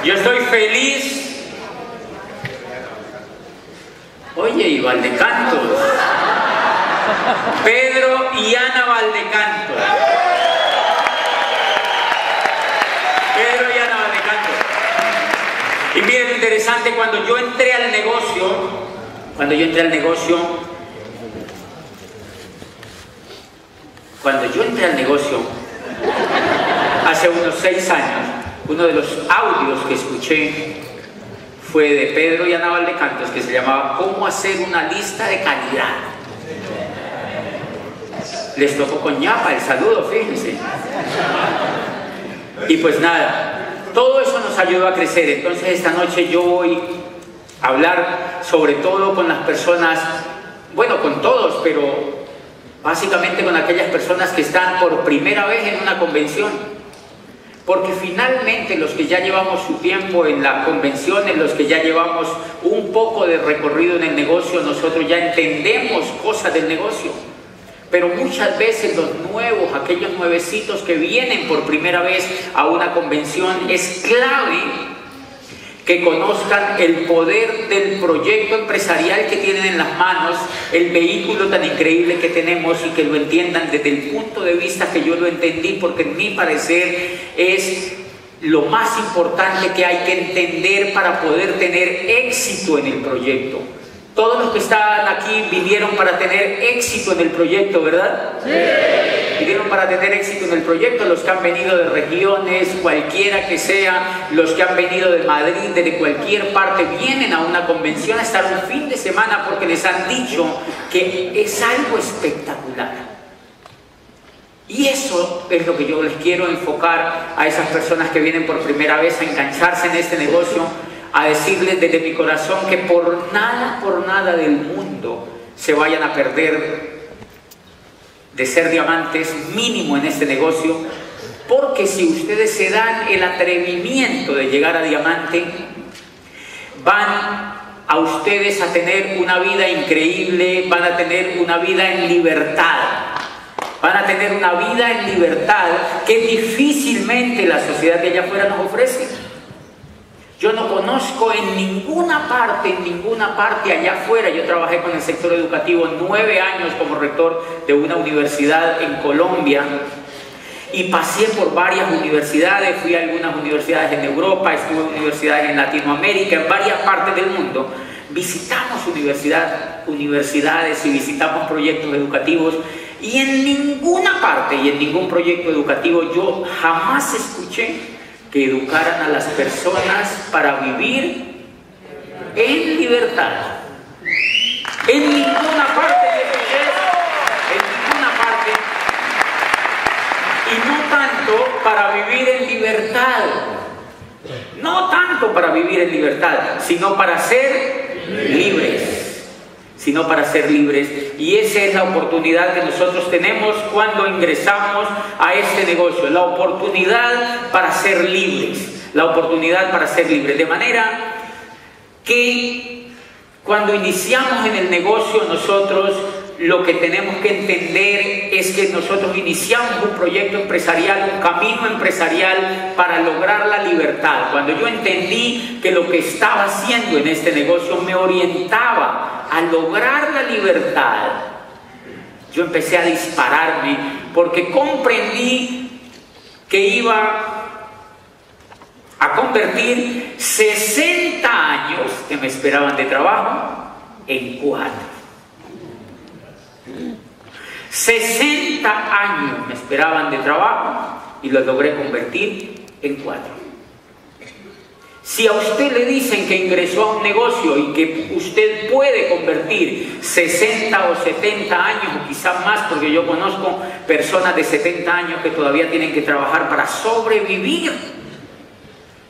Yo estoy feliz. Oye, y Valdecantos. Pedro y Ana Valdecantos. Pedro y Ana Valdecantos. Y miren, interesante, cuando yo entré al negocio, hace unos 6 años, uno de los audios que escuché fue de Pedro y Ana Valdecantos, que se llamaba ¿Cómo hacer una lista de calidad? Les tocó con ñapa el saludo, fíjense. Y pues nada, todo eso nos ayudó a crecer. Entonces esta noche yo voy a hablar sobre todo con las personas, bueno, con todos, pero básicamente con aquellas personas que están por primera vez en una convención. Porque finalmente los que ya llevamos su tiempo en las convenciones, los que ya llevamos un poco de recorrido en el negocio, nosotros ya entendemos cosas del negocio. Pero muchas veces los nuevos, aquellos nuevecitos que vienen por primera vez a una convención, es clave que conozcan el poder del proyecto empresarial que tienen en las manos, el vehículo tan increíble que tenemos, y que lo entiendan desde el punto de vista que yo lo entendí, porque en mi parecer es lo más importante que hay que entender para poder tener éxito en el proyecto. Todos los que están aquí vinieron para tener éxito en el proyecto, ¿verdad? Sí. Vinieron para tener éxito en el proyecto, los que han venido de regiones, cualquiera que sea, los que han venido de Madrid, de cualquier parte, vienen a una convención a estar un fin de semana porque les han dicho que es algo espectacular. Y eso es lo que yo les quiero enfocar a esas personas que vienen por primera vez a engancharse en este negocio, a decirles desde mi corazón que por nada del mundo se vayan a perder de ser diamantes mínimo en este negocio, porque si ustedes se dan el atrevimiento de llegar a diamante, van a ustedes a tener una vida increíble, van a tener una vida en libertad. Van a tener una vida en libertad que difícilmente la sociedad de allá afuera nos ofrece. Yo no conozco en ninguna parte allá afuera. Yo trabajé con el sector educativo 9 años como rector de una universidad en Colombia y pasé por varias universidades, fui a algunas universidades en Europa, estuve en universidades en Latinoamérica, en varias partes del mundo. Visitamos universidades y visitamos proyectos educativos y en ninguna parte y en ningún proyecto educativo yo jamás escuché que educaran a las personas para vivir en libertad. En ninguna parte de en ninguna parte. Y no tanto para vivir en libertad. No tanto para vivir en libertad, sino para ser libres. Sino para ser libres. Y esa es la oportunidad que nosotros tenemos cuando ingresamos a este negocio. La oportunidad para ser libres. La oportunidad para ser libres. De manera que cuando iniciamos en el negocio nosotros lo que tenemos que entender es que nosotros iniciamos un proyecto empresarial, un camino empresarial para lograr la libertad. Cuando yo entendí que lo que estaba haciendo en este negocio me orientaba a lograr la libertad, yo empecé a dispararme porque comprendí que iba a convertir 60 años que me esperaban de trabajo en 4. 60 años me esperaban de trabajo y los logré convertir en 4. Si a usted le dicen que ingresó a un negocio y que usted puede convertir 60 o 70 años o quizás más, porque yo conozco personas de 70 años que todavía tienen que trabajar para sobrevivir.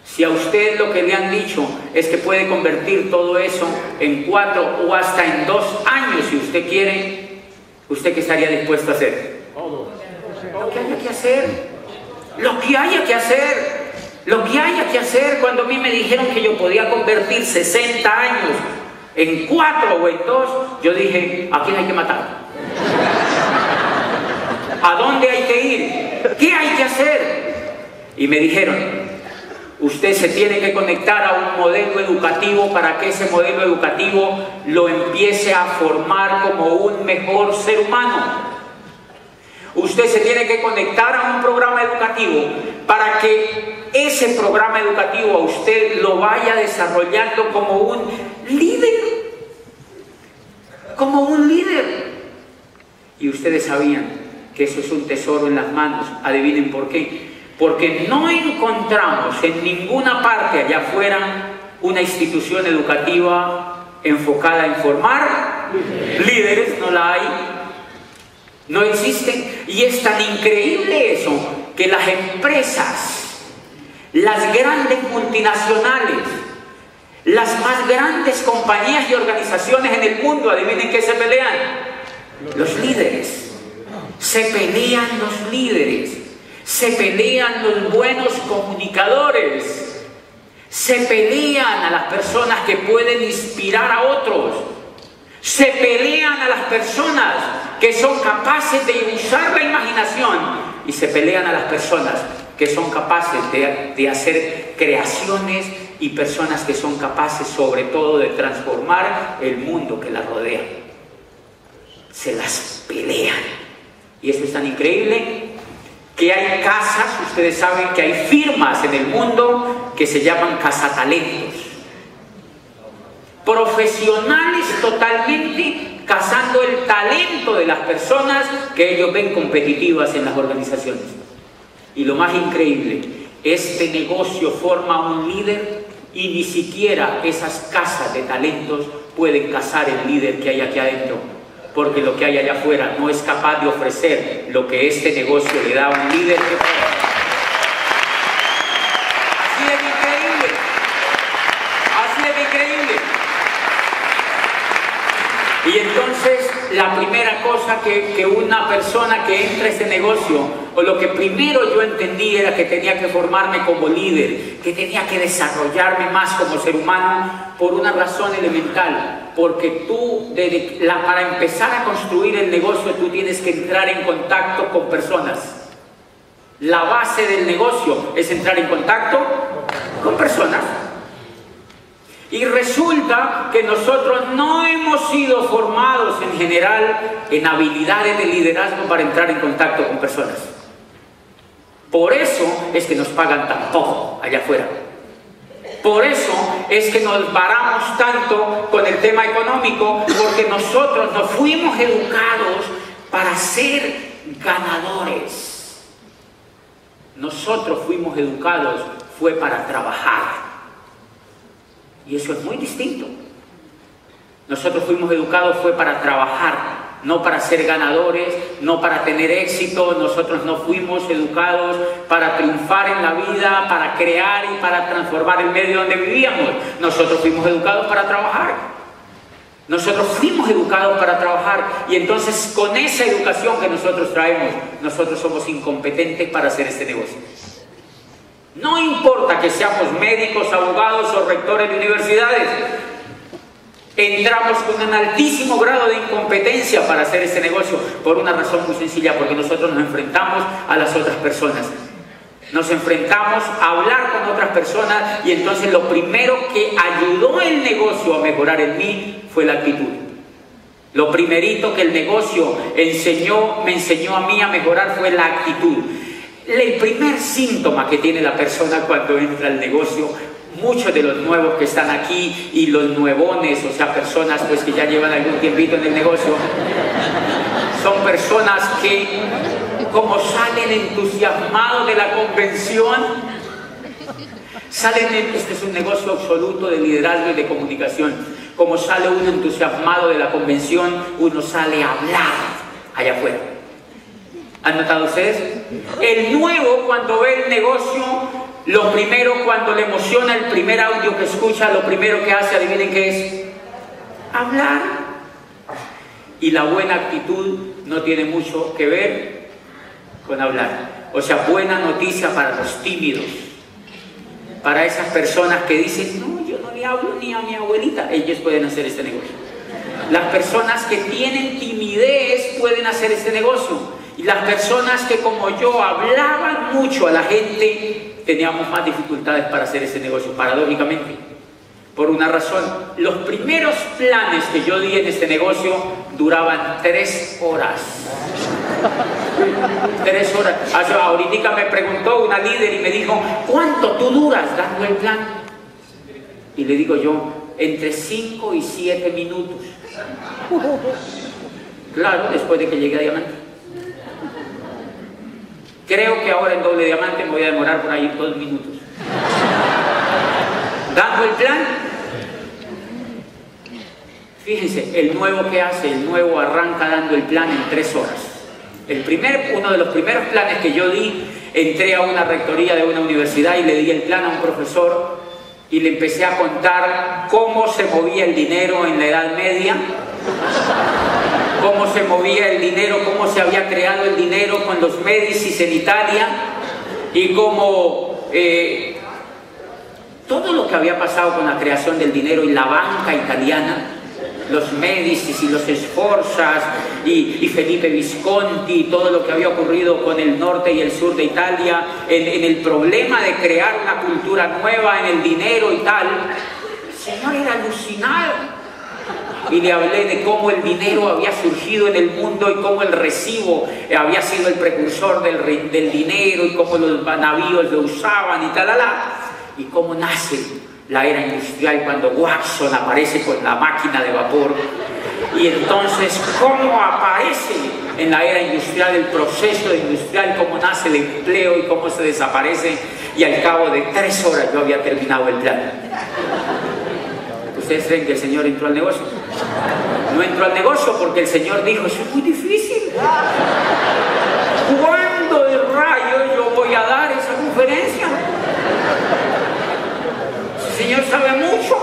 Si a usted lo que le han dicho es que puede convertir todo eso en 4 o hasta en 2 años, si usted quiere, ¿usted qué estaría dispuesto a hacer? Lo que haya que hacer. Lo que haya que hacer. Lo que haya que hacer. Cuando a mí me dijeron que yo podía convertir 60 años en 4 o en 2, yo dije, ¿a quién hay que matar? ¿A dónde hay que ir? ¿Qué hay que hacer? Y me dijeron, usted se tiene que conectar a un modelo educativo para que ese modelo educativo lo empiece a formar como un mejor ser humano. Usted se tiene que conectar a un programa educativo para que ese programa educativo a usted lo vaya desarrollando como un líder. Como un líder. Y ustedes sabían que eso es un tesoro en las manos. Adivinen por qué. Porque no encontramos en ninguna parte allá afuera una institución educativa enfocada en formar líderes, no la hay, no existen. Y es tan increíble eso que las empresas, las grandes multinacionales, las más grandes compañías y organizaciones en el mundo, adivinen qué se pelean, los líderes. Se pelean los líderes. Se pelean los buenos comunicadores, se pelean a las personas que pueden inspirar a otros, se pelean a las personas que son capaces de usar la imaginación y se pelean a las personas que son capaces de hacer creaciones y personas que son capaces sobre todo de transformar el mundo que las rodea. Se las pelean y eso es tan increíble que hay casas, ustedes saben que hay firmas en el mundo que se llaman cazatalentos. Profesionales totalmente cazando el talento de las personas que ellos ven competitivas en las organizaciones. Y lo más increíble, este negocio forma un líder y ni siquiera esas casas de talentos pueden cazar el líder que hay aquí adentro. Porque lo que hay allá afuera no es capaz de ofrecer lo que este negocio le da a un líder que pueda. Así de increíble. Así de increíble. Y entonces la primera cosa que una persona que entra a este negocio, o lo que primero yo entendí era que tenía que formarme como líder, que tenía que desarrollarme más como ser humano por una razón elemental. Porque tú, para empezar a construir el negocio, tú tienes que entrar en contacto con personas. La base del negocio es entrar en contacto con personas. Y resulta que nosotros no hemos sido formados en general en habilidades de liderazgo para entrar en contacto con personas. Por eso es que nos pagan tan poco allá afuera. Por eso es que nos varamos tanto con el tema económico, porque nosotros nos fuimos educados para ser ganadores. Nosotros fuimos educados fue para trabajar. Y eso es muy distinto. Nosotros fuimos educados fue para trabajar, no para ser ganadores, no para tener éxito. Nosotros no fuimos educados para triunfar en la vida, para crear y para transformar el medio donde vivíamos. Nosotros fuimos educados para trabajar. Nosotros fuimos educados para trabajar. Y entonces con esa educación que nosotros traemos, nosotros somos incompetentes para hacer este negocio. No importa que seamos médicos, abogados o rectores de universidades, entramos con un altísimo grado de incompetencia para hacer este negocio por una razón muy sencilla, porque nosotros nos enfrentamos a las otras personas. Nos enfrentamos a hablar con otras personas y entonces lo primero que ayudó el negocio a mejorar en mí fue la actitud. Lo primerito que el negocio me enseñó a mí a mejorar fue la actitud. El primer síntoma que tiene la persona cuando entra al negocio, muchos de los nuevos que están aquí y los nuevones, o sea, personas pues que ya llevan algún tiempito en el negocio, son personas que como salen entusiasmados de la convención, este es un negocio absoluto de liderazgo y de comunicación, como sale uno entusiasmado de la convención, uno sale a hablar allá afuera. ¿Han notado ustedes? El nuevo, cuando ve el negocio, lo primero, cuando le emociona el primer audio que escucha, lo primero que hace, adivinen qué es, hablar. Y la buena actitud no tiene mucho que ver con hablar. O sea, buena noticia para los tímidos, para esas personas que dicen, no, yo no le hablo ni a mi abuelita. Ellos pueden hacer este negocio. Las personas que tienen timidez pueden hacer este negocio. Y las personas que como yo hablaban mucho a la gente, teníamos más dificultades para hacer ese negocio, paradójicamente. Por una razón, los primeros planes que yo di en este negocio duraban 3 horas. 3 horas. Ahorita me preguntó una líder y me dijo, ¿cuánto tú duras dando el plan? Y le digo yo, entre 5 y 7 minutos. Claro, después de que llegué a Diamante. Creo que ahora en Doble Diamante me voy a demorar por ahí 2 minutos. Dando el plan. Fíjense, el nuevo que hace, el nuevo arranca dando el plan en 3 horas. Uno de los primeros planes que yo di, entré a una rectoría de una universidad y le di el plan a un profesor y le empecé a contar cómo se movía el dinero en la Edad Media, cómo se movía el dinero, cómo se había creado el dinero con los Médicis en Italia y cómo todo lo que había pasado con la creación del dinero y la banca italiana, los Médicis y los Sforzas y Felipe Visconti, todo lo que había ocurrido con el norte y el sur de Italia, en el problema de crear una cultura nueva en el dinero y tal. El señor era alucinado. Y le hablé de cómo el dinero había surgido en el mundo y cómo el recibo había sido el precursor del dinero y cómo los navíos lo usaban y tal, y cómo nace la era industrial cuando Watson aparece con la máquina de vapor y entonces cómo aparece en la era industrial el proceso industrial, cómo nace el empleo y cómo se desaparece, y al cabo de 3 horas yo había terminado el plan. ¿Ustedes creen que el Señor entró al negocio? No entró al negocio porque el Señor dijo, eso es muy difícil. ¿Cuándo de rayos yo voy a dar esa conferencia? Ese Señor sabe mucho.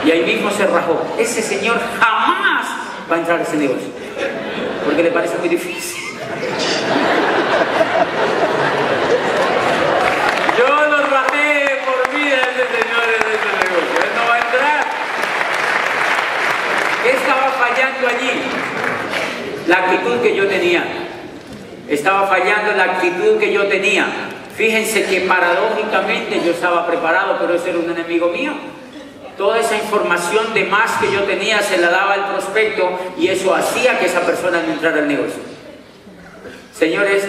Y ahí mismo se rajó. Ese Señor jamás va a entrar a ese negocio porque le parece muy difícil. Yo lo rajé por vida a ese Señor en ese negocio. Él no va a entrar. ¿Qué estaba fallando allí? La actitud que yo tenía. Estaba fallando la actitud que yo tenía. Fíjense que paradójicamente yo estaba preparado, pero ese era un enemigo mío. toda esa información de más que yo tenía se la daba al prospecto y eso hacía que esa persona no entrara al negocio. Señores,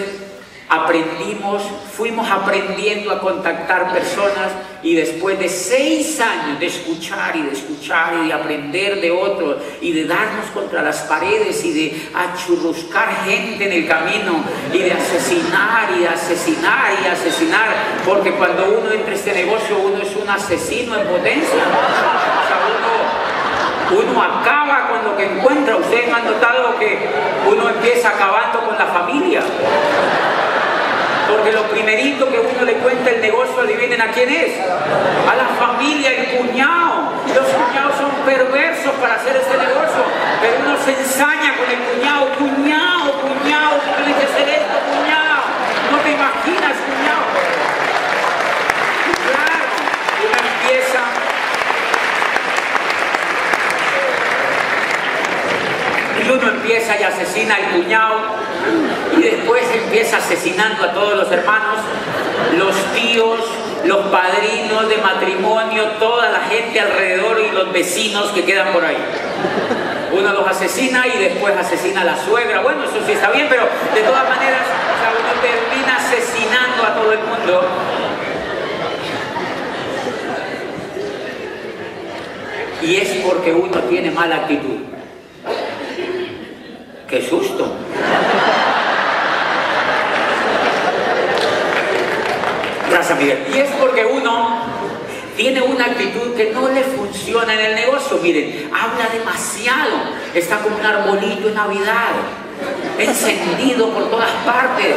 fuimos aprendiendo a contactar personas y después de 6 años de escuchar y de aprender de otros y de darnos contra las paredes y de achurruscar gente en el camino y de asesinar y asesinar y asesinar, porque cuando uno entra a este negocio uno es un asesino en potencia. O sea, uno acaba con lo que encuentra. Ustedes han notado que uno empieza acabando con la familia. Porque lo primerito que uno le cuenta el negocio, adivinen a quién es. A la familia, el cuñado. Los cuñados son perversos para hacer este negocio. Pero uno se ensaña con el cuñado. Cuñado, tú tienes que hacer esto, cuñado. No te imaginas, cuñado. Claro, uno empieza. Y uno empieza y asesina al cuñado. Y después empieza asesinando a todos los hermanos, los tíos, los padrinos de matrimonio, toda la gente alrededor y los vecinos que quedan por ahí. Uno los asesina y después asesina a la suegra. Bueno, eso sí está bien, pero de todas maneras, o sea, uno termina asesinando a todo el mundo. Y es porque uno tiene mala actitud. ¡Qué susto! Gracias, Miguel. Y es porque uno tiene una actitud que no le funciona en el negocio. Miren, habla demasiado. Está como un arbolito en Navidad, encendido por todas partes.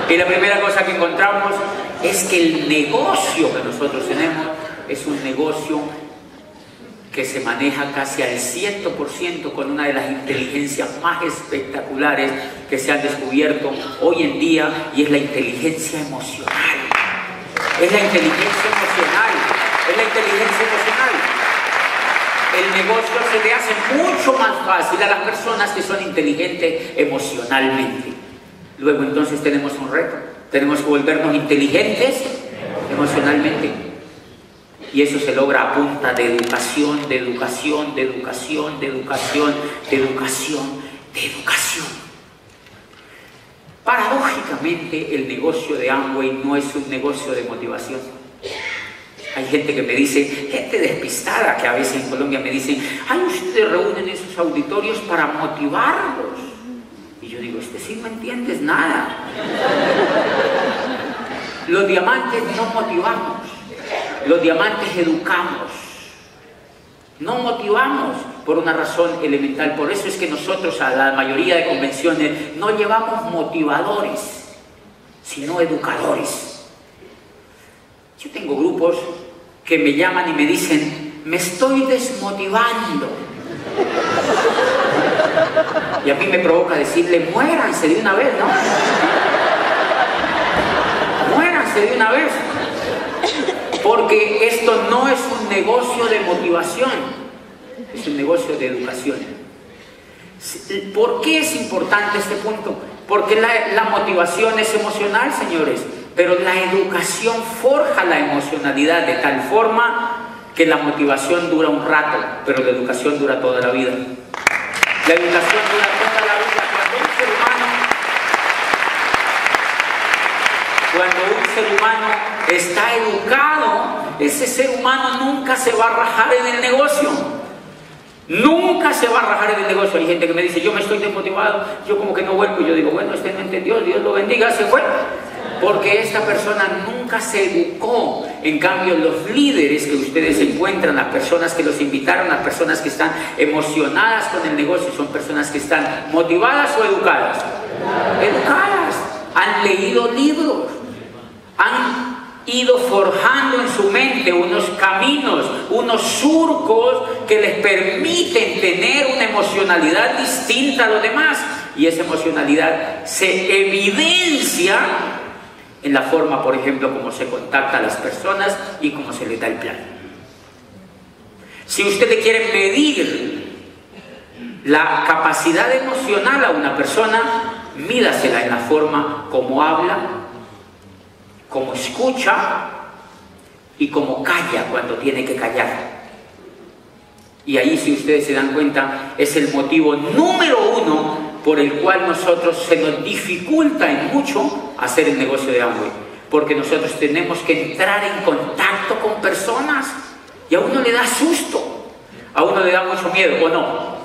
Y la primera cosa que encontramos es que el negocio que nosotros tenemos es un negocio que se maneja casi al 100% con una de las inteligencias más espectaculares que se han descubierto hoy en día, y es la inteligencia emocional. Es la inteligencia emocional. Es la inteligencia emocional. El negocio se le hace mucho más fácil a las personas que son inteligentes emocionalmente. Luego entonces tenemos un reto. Tenemos que volvernos inteligentes emocionalmente. Y eso se logra a punta de educación, de educación, de educación, de educación, de educación, de educación. Paradójicamente, el negocio de Amway no es un negocio de motivación. Hay gente que me dice, gente despistada que a veces en Colombia me dicen, ay, ustedes reúnen esos auditorios para motivarlos. Y yo digo, sí no entiendes nada. Los diamantes no motivamos. Los diamantes educamos, no motivamos, por una razón elemental. Por eso es que nosotros a la mayoría de convenciones no llevamos motivadores, sino educadores. Yo tengo grupos que me llaman y me dicen, me estoy desmotivando. Y a mí me provoca decirle, muéranse de una vez, ¿no? Muéranse de una vez. Porque esto no es un negocio de motivación, es un negocio de educación. ¿Por qué es importante este punto? Porque la motivación es emocional, señores, pero la educación forja la emocionalidad de tal forma que la motivación dura un rato, pero la educación dura toda la vida. La educación dura toda la vida. Cuando un ser humano está educado, ese ser humano nunca se va a rajar en el negocio. Nunca se va a rajar en el negocio. Hay gente que me dice, yo me estoy desmotivado, yo como que no vuelvo. Y yo digo, bueno, usted no entendió, Dios lo bendiga, se fue. Porque esta persona nunca se educó. En cambio, los líderes que ustedes encuentran, las personas que los invitaron, las personas que están emocionadas con el negocio, son personas que están motivadas o educadas. Educadas. Han leído libros. Han ido forjando en su mente unos caminos, unos surcos que les permiten tener una emocionalidad distinta a los demás. Y esa emocionalidad se evidencia en la forma, por ejemplo, como se contacta a las personas y cómo se les da el plan. Si usted le quiere medir la capacidad emocional a una persona, mídasela en la forma como habla, como escucha y como calla cuando tiene que callar. Y ahí, si ustedes se dan cuenta, es el motivo número uno por el cual nosotros se nos dificulta en mucho hacer el negocio de Amway. Porque nosotros tenemos que entrar en contacto con personas y a uno le da susto, a uno le da mucho miedo, ¿o no?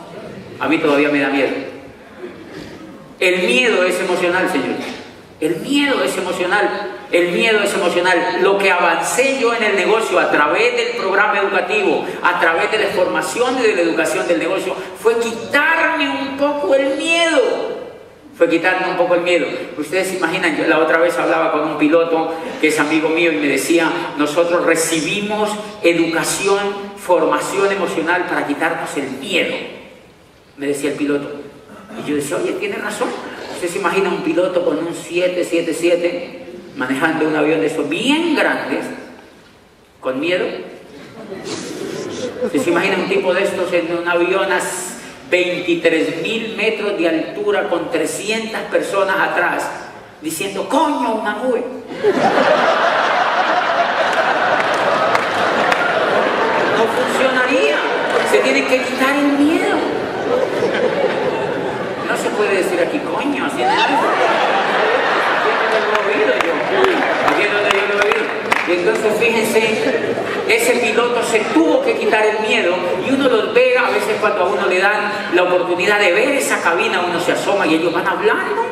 A mí todavía me da miedo. El miedo es emocional, señores. El miedo es emocional. El miedo es emocional. Lo que avancé yo en el negocio a través del programa educativo, a través de la formación y de la educación del negocio, fue quitarme un poco el miedo. Fue quitarme un poco el miedo. Ustedes se imaginan, yo la otra vez hablaba con un piloto que es amigo mío y me decía, nosotros recibimos educación, formación emocional para quitarnos el miedo. Me decía el piloto. Y yo decía, oye, tiene razón. Usted se imagina un piloto con un 777 manejando un avión de esos bien grandes, con miedo. ¿Usted se imagina un tipo de estos en un avión a 23.000 metros de altura con 300 personas atrás, diciendo, coño, una nube? No funcionaría. Se tiene que quitar el miedo. No se puede decir aquí, coño, así no es. Aquí es donde yo lo he oído. Y entonces fíjense, ese piloto se tuvo que quitar el miedo y uno los ve, a veces cuando a uno le dan la oportunidad de ver esa cabina, uno se asoma y ellos van hablando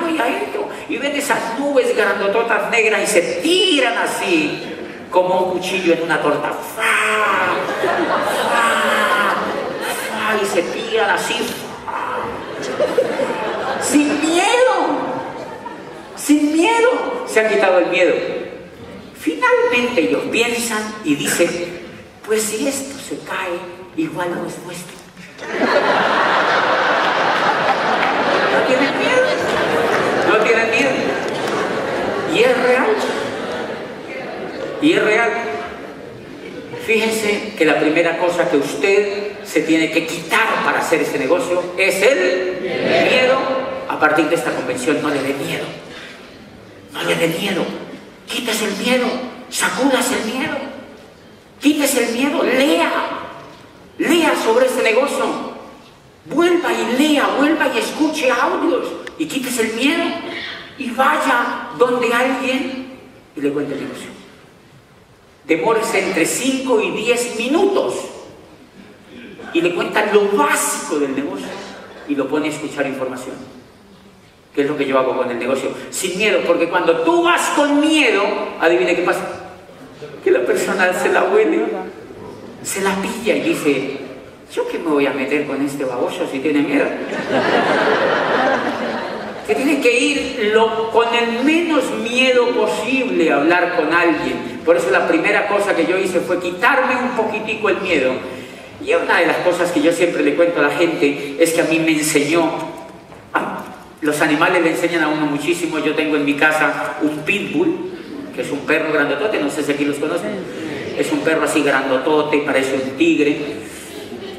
y adentro, y ven esas nubes grandototas negras y se tiran así, como un cuchillo en una torta. ¡Fa! ¡Fa! ¡Fa! Y se tiran así. Sin miedo, sin miedo, se han quitado el miedo. Finalmente ellos piensan y dicen, pues si esto se cae, igual no es nuestro. No tienen miedo, no tienen miedo. Y es real, y es real. Fíjense que la primera cosa que usted se tiene que quitar para hacer ese negocio es el miedo. A partir de esta convención, no le dé miedo. No le dé miedo. Quítese el miedo. Sacúdase el miedo. Quítese el miedo. Lea. Lea sobre este negocio. Vuelva y lea, vuelva y escuche audios. Y quítese el miedo. Y vaya donde alguien y le cuente el negocio. Demórese entre 5 y 10 minutos y le cuentan lo básico del negocio y lo pone a escuchar información. ¿Qué es lo que yo hago con el negocio? Sin miedo, porque cuando tú vas con miedo, adivine qué pasa. Que la persona se la huele, se la pilla y dice, ¿yo qué me voy a meter con este baboso si tiene miedo? Que tiene que ir con el menos miedo posible a hablar con alguien. Por eso la primera cosa que yo hice fue quitarme un poquitico el miedo. Y una de las cosas que yo siempre le cuento a la gente es que a mí me enseñó, los animales le enseñan a uno muchísimo. Yo tengo en mi casa un pitbull, que es un perro grandotote, no sé si aquí los conocen. Es un perro así grandotote, parece un tigre.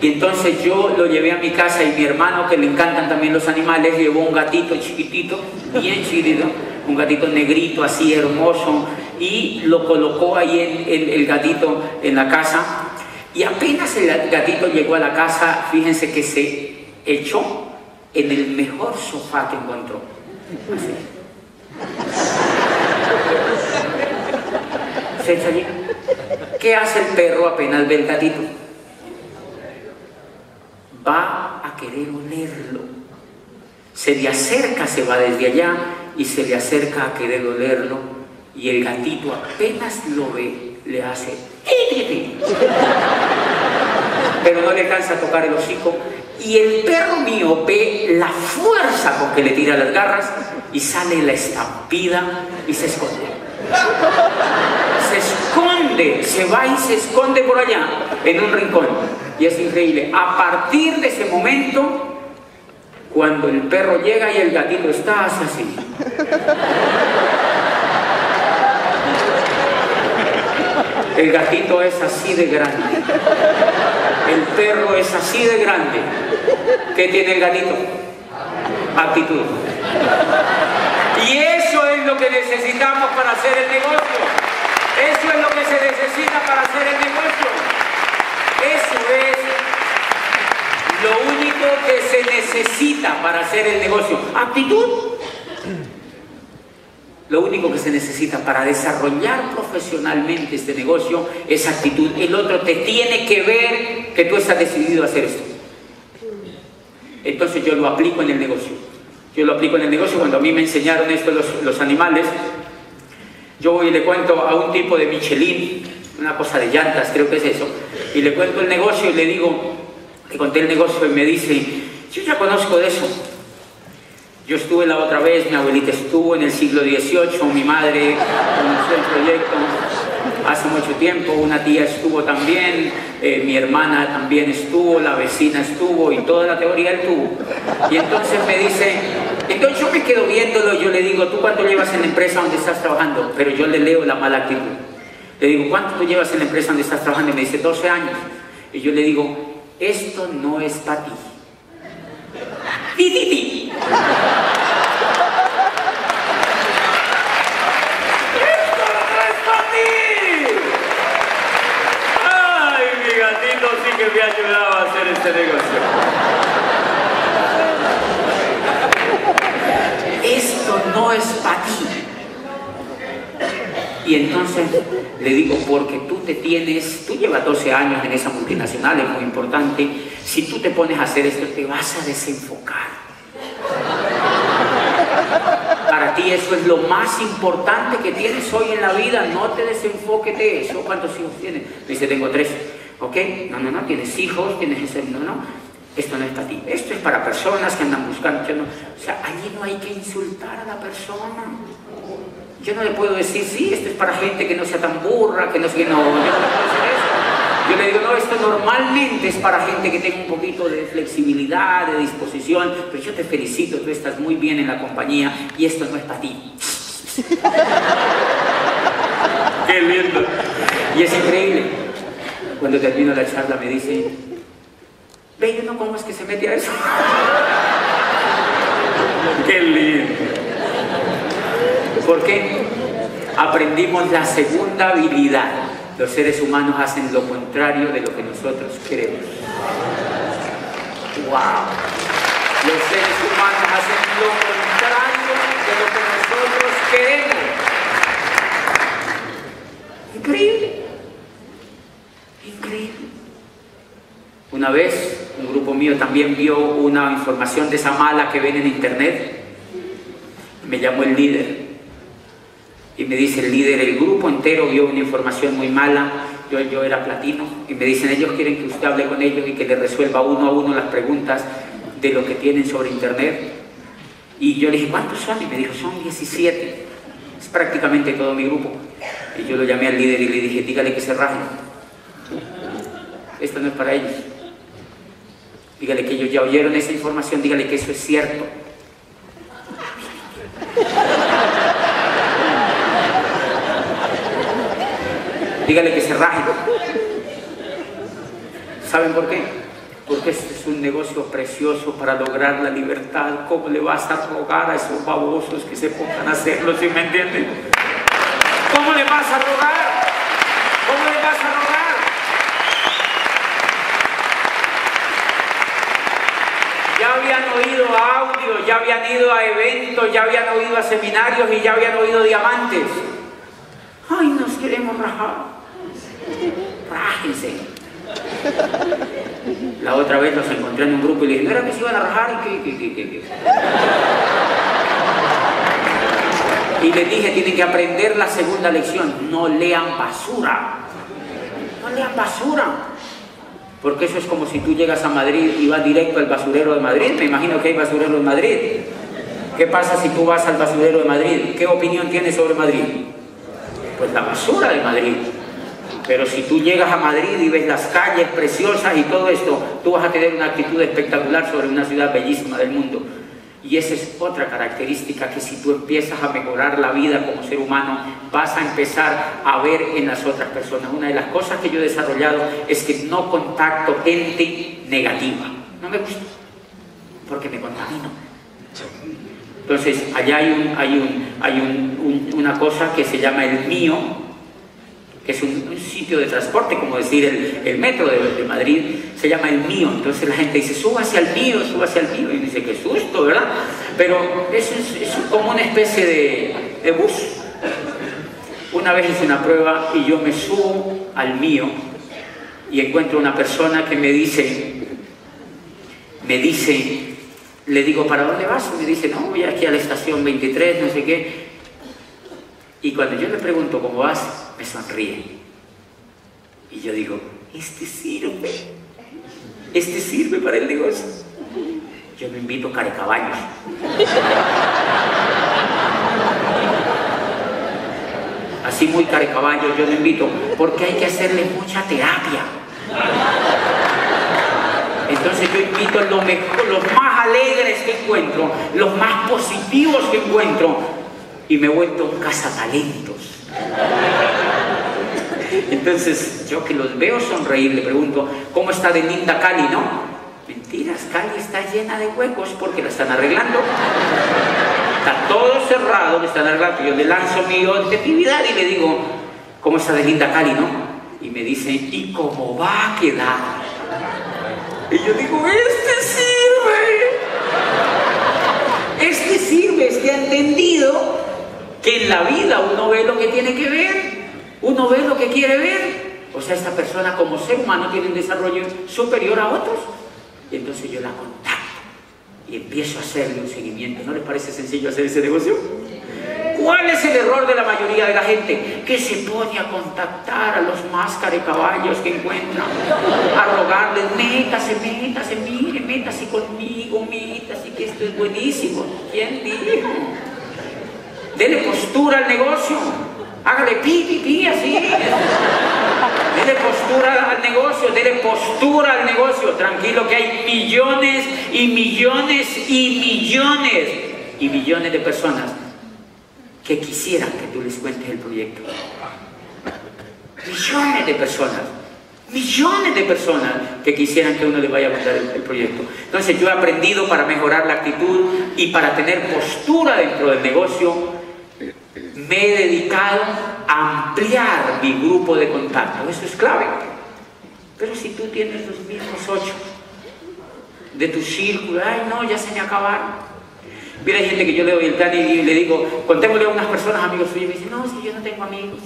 Y entonces yo lo llevé a mi casa y mi hermano, que le encantan también los animales, llevó un gatito chiquitito, bien chiquitito, un gatito negrito así hermoso, y lo colocó ahí el gatito en la casa. Y apenas el gatito llegó a la casa, fíjense que se echó en el mejor sofá que encontró. Así. Se echa allí. ¿Qué hace el perro apenas ve el gatito? Va a querer olerlo. Se le acerca, se va desde allá y se le acerca a querer olerlo, y el gatito apenas lo ve, le hace pero no le alcanza a tocar el hocico, y el perro mío ve la fuerza con que le tira las garras y sale la estampida y se esconde. Se esconde, se va y se esconde por allá en un rincón. Y es increíble. A partir de ese momento, cuando el perro llega y el gatito está, hace así. El gatito es así de grande. El perro es así de grande. ¿Qué tiene el gatito? Actitud. Y eso es lo que necesitamos para hacer el negocio. Eso es lo que se necesita para hacer el negocio. Eso es lo único que se necesita para hacer el negocio. Actitud. Lo único que se necesita para desarrollar profesionalmente este negocio es actitud. El otro te tiene que ver que tú estás decidido a hacer esto. Entonces yo lo aplico en el negocio. Yo lo aplico en el negocio. Cuando a mí me enseñaron esto los animales, yo voy y le cuento a un tipo de Michelin, una cosa de llantas, creo que es eso, y le cuento el negocio y le digo, le conté el negocio y me dice, yo ya conozco de eso. Yo estuve la otra vez, mi abuelita estuvo en el siglo XVIII, mi madre conoció el proyecto hace mucho tiempo, una tía estuvo también, mi hermana también estuvo, la vecina estuvo y toda la teoría él tuvo. Y entonces me dice, entonces yo me quedo viéndolo, yo le digo, ¿tú cuánto llevas en la empresa donde estás trabajando? Pero yo le leo la mala actitud. Le digo, ¿cuánto tú llevas en la empresa donde estás trabajando? Y me dice, 12 años. Y yo le digo, esto no es para ti. ¡Ti, ti, ti! Sí que me ha ayudado a hacer este negocio. Esto no es para ti. Y entonces le digo, porque tú llevas 12 años en esa multinacional, es muy importante. Si tú te pones a hacer esto, te vas a desenfocar. Para ti eso es lo más importante que tienes hoy en la vida. No te desenfoques de eso. ¿Cuántos hijos tienes? Me dice, tengo 3. ¿Ok? No, tienes hijos, tienes ese... No, esto no es para ti. Esto es para personas que andan buscando... O sea, allí no hay que insultar a la persona. Yo no le puedo decir, sí, esto es para gente que no sea tan burra, que no sé, no, yo no le puedo decir eso. Yo le digo, no, esto normalmente es para gente que tenga un poquito de flexibilidad, de disposición, pero yo te felicito, tú estás muy bien en la compañía y esto no es para ti. ¡Qué lindo! Y es increíble. Cuando termino la charla me dice, ve, ¿no? ¿Cómo es que se mete a eso? ¡Qué lindo! ¿Por qué? Aprendimos la segunda habilidad. Los seres humanos hacen lo contrario de lo que nosotros queremos. ¡Wow! Los seres humanos hacen lo contrario de lo que nosotros queremos. Increíble. Increíble. Una vez, un grupo mío también vio una información de esa mala que ven en internet. Me llamó el líder. Y me dice el líder, el grupo entero vio una información muy mala, yo era platino, y me dicen, ellos quieren que usted hable con ellos y que le resuelva uno a uno las preguntas de lo que tienen sobre internet. Y yo le dije, ¿cuántos son? Y me dijo, son 17. Es prácticamente todo mi grupo. Y yo lo llamé al líder y le dije, dígale que se rajen. Esto no es para ellos. Dígale que ellos ya oyeron esa información, dígale que eso es cierto. Dígale que se rajen. ¿Saben por qué? Porque este es un negocio precioso para lograr la libertad. ¿Cómo le vas a rogar a esos babosos que se pongan a hacerlo, si me entienden? ¿Cómo le vas a rogar? ¿Cómo le vas a rogar? Ya habían oído audio, ya habían ido a eventos, ya habían oído a seminarios y ya habían oído diamantes. Ay, nos queremos rajar. Rájense. La otra vez los encontré en un grupo y le dije, ¿no era que se iban a rajar? ¿Qué? Y les dije, tienen que aprender la segunda lección. No lean basura. No lean basura. Porque eso es como si tú llegas a Madrid y vas directo al basurero de Madrid. Me imagino que hay basurero en Madrid. ¿Qué pasa si tú vas al basurero de Madrid? ¿Qué opinión tienes sobre Madrid? Pues la basura de Madrid. Pero si tú llegas a Madrid y ves las calles preciosas y todo esto, tú vas a tener una actitud espectacular sobre una ciudad bellísima del mundo. Y esa es otra característica que si tú empiezas a mejorar la vida como ser humano, vas a empezar a ver en las otras personas. Una de las cosas que yo he desarrollado es que no contacto gente negativa. No me gusta, porque me contamino. Entonces, allá hay una cosa que se llama el mío que es un sitio de transporte, como decir el metro de Madrid, se llama El Mío. Entonces la gente dice, súbase al mío, súbase al mío. Y dice, qué susto, ¿verdad? Pero es como una especie de bus. Una vez hice una prueba y yo me subo al mío y encuentro una persona que me dice, le digo, ¿para dónde vas? Y me dice, no, voy aquí a la estación 23, no sé qué. Y cuando yo le pregunto cómo vas, me sonríe. Y yo digo, este sirve para el negocio. Yo me invito carecaballos. Así muy carecaballos, yo lo invito, porque hay que hacerle mucha terapia. Entonces yo invito a los más alegres que encuentro, los más positivos que encuentro, y me he vuelto un cazatalentos. Entonces yo que los veo sonreír, le pregunto, ¿cómo está de linda Cali, no? Mentiras, Cali está llena de huecos porque la están arreglando. Está todo cerrado, me están arreglando. Yo le lanzo mi objetividad y le digo, ¿cómo está de linda Cali, no? Y me dice, ¿y cómo va a quedar? Y yo digo, este sirve, es que ha entendido que en la vida uno ve lo que tiene que ver, uno ve lo que quiere ver. O sea, esta persona como ser humano tiene un desarrollo superior a otros. Y entonces yo la contacto y empiezo a hacerle un seguimiento. ¿No les parece sencillo hacer ese negocio? ¿Cuál es el error de la mayoría de la gente? Que se pone a contactar a los más carecaballos que encuentran, a rogarles, métase, mire, métase conmigo, métase, que esto es buenísimo. ¿Quién dijo? Dele postura al negocio, hágale pi, así. Dele postura al negocio, dele postura al negocio. Tranquilo que hay millones y millones y millones y millones de personas que quisieran que tú les cuentes el proyecto. Millones de personas que quisieran que uno les vaya a contar el proyecto. Entonces yo he aprendido, para mejorar la actitud y para tener postura dentro del negocio, me he dedicado a ampliar mi grupo de contacto. Eso es clave. Pero si tú tienes los mismos 8 de tu círculo, ay no, ya se me acabaron. Mira, hay gente que yo le doy el plan y le digo, contémosle a unas personas, amigos suyos, y me dicen, no, si yo no tengo amigos.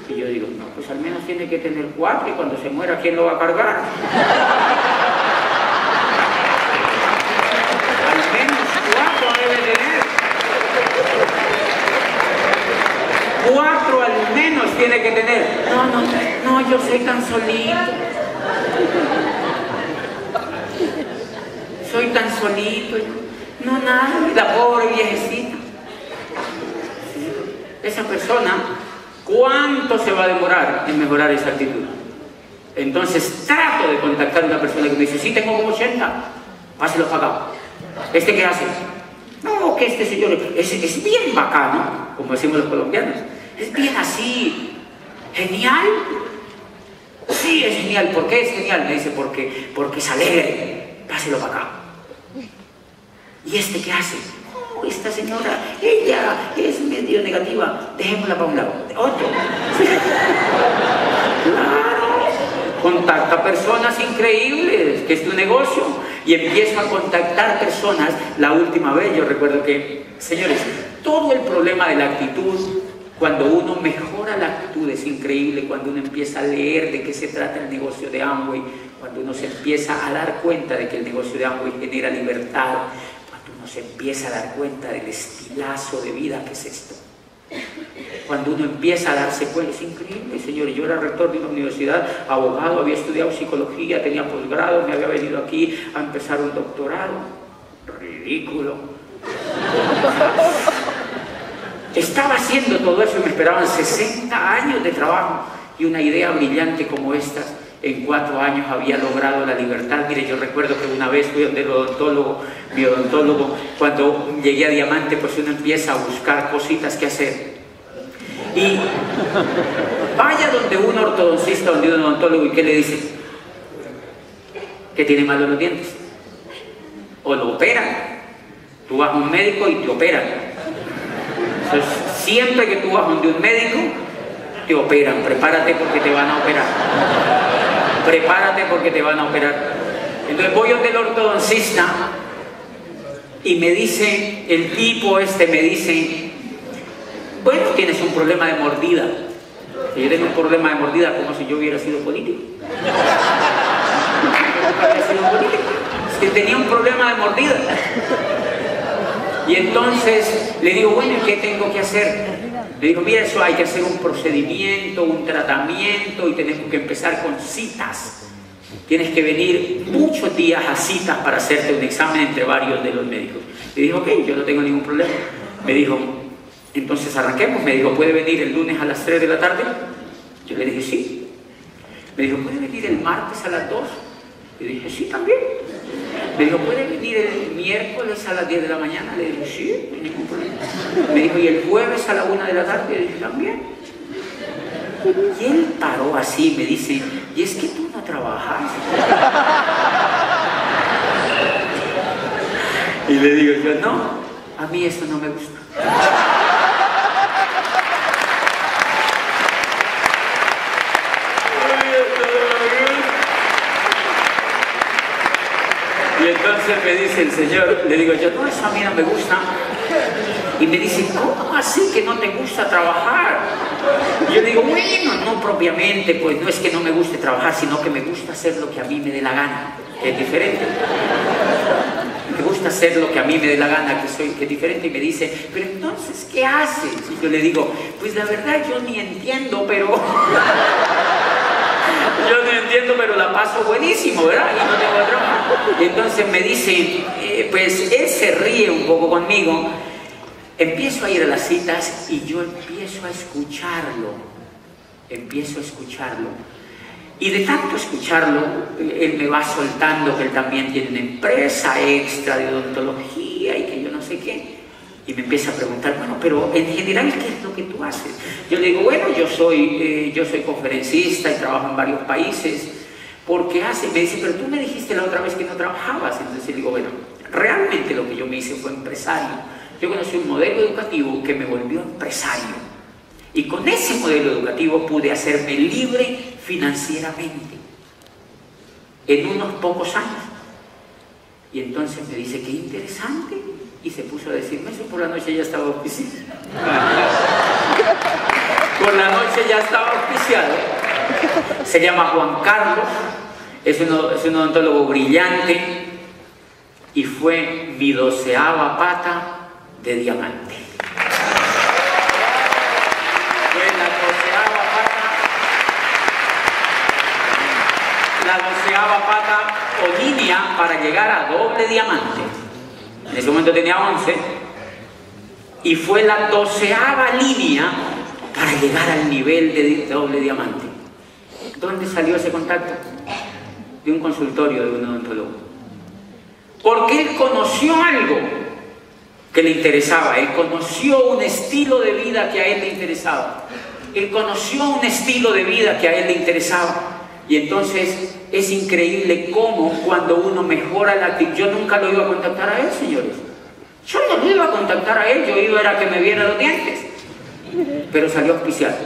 Y yo digo, no, pues al menos tiene que tener 4 y cuando se muera, ¿quién lo va a cargar? Al menos 4 debe tener. 4 al menos tiene que tener. No, yo soy tan solito. Soy tan solito. No, nada, la pobre viejecita. Esa persona, ¿cuánto se va a demorar en mejorar esa actitud? Entonces trato de contactar a una persona que me dice, sí, tengo como 80, páselo para acá. ¿Este qué hace? No, que este señor es bien bacano, como decimos los colombianos. Es bien así, genial. Sí, es genial. ¿Por qué es genial? Me dice, porque es alegre. Páselo para acá. ¿Y este qué hace? Oh, esta señora, ella es medio negativa. Dejémosla para un lado. Otro. Claro. Contacta personas increíbles, que es tu negocio. Y empiezo a contactar personas. La última vez yo recuerdo que, señores, todo el problema de la actitud, cuando uno mejora la actitud, es increíble. Cuando uno empieza a leer de qué se trata el negocio de Amway, cuando uno se empieza a dar cuenta de que el negocio de Amway genera libertad, cuando uno se empieza a dar cuenta del estilazo de vida que es esto, cuando uno empieza a darse cuenta, es increíble, señores. Yo era rector de una universidad, abogado, había estudiado psicología, tenía posgrado, me había venido aquí a empezar un doctorado. Ridículo. Estaba haciendo todo eso y me esperaban 60 años de trabajo, y una idea brillante como esta en 4 años había logrado la libertad. Mire, yo recuerdo que una vez fui donde el odontólogo, mi odontólogo, cuando llegué a Diamante, pues uno empieza a buscar cositas que hacer. Y vaya donde un ortodoncista, donde un odontólogo, ¿y qué le dice? Que tiene mal de los dientes. O lo operan. Tú vas a un médico y te operan. Entonces, siempre que tú vas donde un médico, te operan, prepárate porque te van a operar. Prepárate porque te van a operar. Entonces voy donde el ortodoncista y me dice, el tipo me dice, bueno, tienes un problema de mordida. Y yo tengo un problema de mordida como si yo hubiera sido político. Es que tenía un problema de mordida. Y entonces le digo, bueno, ¿y qué tengo que hacer? Le digo, mira, eso hay que hacer un procedimiento, un tratamiento y tenemos que empezar con citas. Tienes que venir muchos días a citas para hacerte un examen entre varios de los médicos. Le dije, ok, yo no tengo ningún problema. Me dijo, entonces arranquemos. Me dijo, ¿puede venir el lunes a las 3 de la tarde? Yo le dije, sí. Me dijo, ¿puede venir el martes a las 2? Le dije, sí, también. Me dijo, ¿puede venir el miércoles a las 10 de la mañana? Le dije, sí, no hay ningún problema. Me dijo, ¿y el jueves a la 1 de la tarde? Le dije, también. Y él paró así, me dice, ¿y es que tú no trabajas? Y le digo yo, no, a mí eso no me gusta. Y entonces me dice el Señor, le digo yo, no, eso a mí no me gusta. Y me dice, ¿cómo así que no te gusta trabajar? Y yo le digo, bueno, no propiamente, pues no es que no me guste trabajar, sino que me gusta hacer lo que a mí me dé la gana, que es diferente. Me gusta hacer lo que a mí me dé la gana, que es diferente. Y me dice, pero entonces, ¿qué haces? Y yo le digo, pues la verdad yo ni entiendo, pero... yo no entiendo, pero la paso buenísimo, ¿verdad? Y no tengo trabajo. Y entonces me dice, pues él se ríe un poco conmigo. Empiezo a ir a las citas y yo empiezo a escucharlo. Y de tanto escucharlo, él me va soltando que él también tiene una empresa extra de odontología y que yo no sé qué. Y me empieza a preguntar, bueno, pero en general, ¿qué es lo que tú haces? Yo le digo, bueno, yo soy conferencista y trabajo en varios países. ¿Por qué haces? Me dice, pero tú me dijiste la otra vez que no trabajabas. Entonces le digo, bueno, realmente lo que yo me hice fue empresario. Yo conocí un modelo educativo que me volvió empresario. Y con ese modelo educativo pude hacerme libre financieramente en unos pocos años. Y entonces me dice, qué interesante. Y se puso a decirme eso. Por la noche ya estaba auspiciado. Por la noche ya estaba auspiciado. Se llama Juan Carlos. Es un odontólogo brillante. Y fue mi 12ª pata de diamante. Fue la 12ª pata o línea para llegar a doble diamante. En ese momento tenía 11 y fue la 12ª línea para llegar al nivel de doble diamante. ¿Dónde salió ese contacto? De un consultorio de un odontólogo. Porque él conoció algo que le interesaba, él conoció un estilo de vida que a él le interesaba, él conoció un estilo de vida que a él le interesaba. Y entonces es increíble cómo cuando uno mejora la actitud. Yo nunca lo iba a contactar a él, señores. Yo no lo iba a contactar a él, yo iba a que me viera los dientes. Pero salió auspiciado.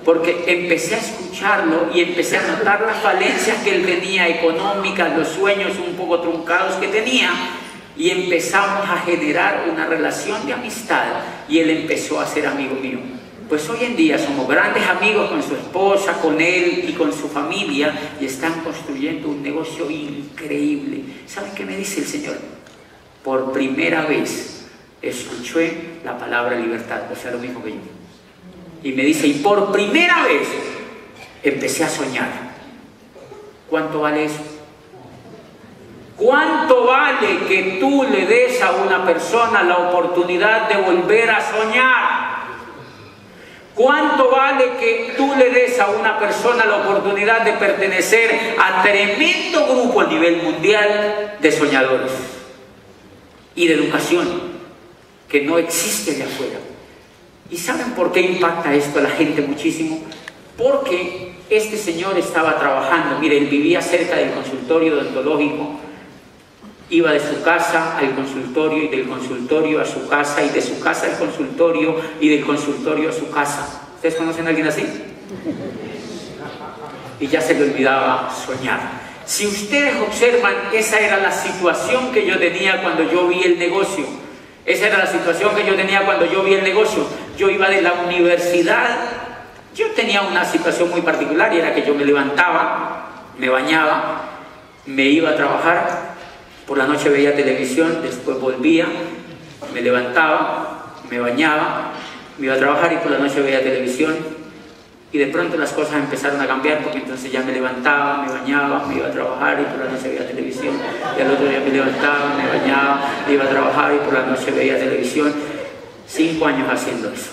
Porque empecé a escucharlo y empecé a notar las falencias que él tenía económicas, los sueños un poco truncados que tenía. Y empezamos a generar una relación de amistad y él empezó a ser amigo mío. Pues hoy en día somos grandes amigos con su esposa, con él y con su familia y están construyendo un negocio increíble. ¿Saben qué me dice el Señor? Por primera vez escuché la palabra libertad, o sea, lo mismo que yo. Y me dice, y por primera vez empecé a soñar. ¿Cuánto vale eso? ¿Cuánto vale que tú le des a una persona la oportunidad de volver a soñar? ¿Cuánto vale que tú le des a una persona la oportunidad de pertenecer a tremendo grupo a nivel mundial de soñadores y de educación que no existe allá afuera? ¿Y saben por qué impacta esto a la gente muchísimo? Porque este señor estaba trabajando, mire, él vivía cerca del consultorio odontológico, iba de su casa al consultorio y del consultorio a su casa y de su casa al consultorio y del consultorio a su casa. ¿Ustedes conocen a alguien así? Y ya se le olvidaba soñar. Si ustedes observan, esa era la situación que yo tenía cuando yo vi el negocio. Esa era la situación que yo tenía cuando yo vi el negocio. Yo iba de la universidad. Yo tenía una situación muy particular y era que yo me levantaba, me bañaba, me iba a trabajar, por la noche veía televisión, después volvía, me levantaba, me bañaba, me iba a trabajar y por la noche veía televisión. Y de pronto las cosas empezaron a cambiar porque entonces ya me levantaba, me bañaba, me iba a trabajar y por la noche veía televisión. Y al otro día me levantaba, me bañaba, me iba a trabajar y por la noche veía televisión. 5 años haciendo eso.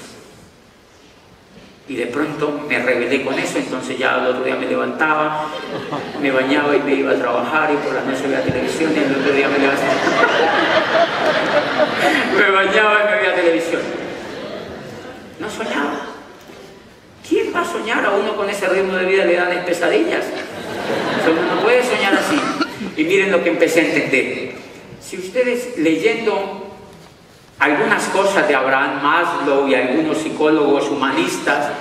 Y de pronto me rebelé con eso, entonces ya al otro día me levantaba, me bañaba y me iba a trabajar y por la noche veía televisión y al otro día me levantaba. Me bañaba y me veía televisión. No soñaba. ¿Quién va a soñar? A uno con ese ritmo de vida le dan pesadillas. O sea, uno no puede soñar así. Y miren lo que empecé a entender. Si ustedes leyendo algunas cosas de Abraham Maslow y algunos psicólogos humanistas,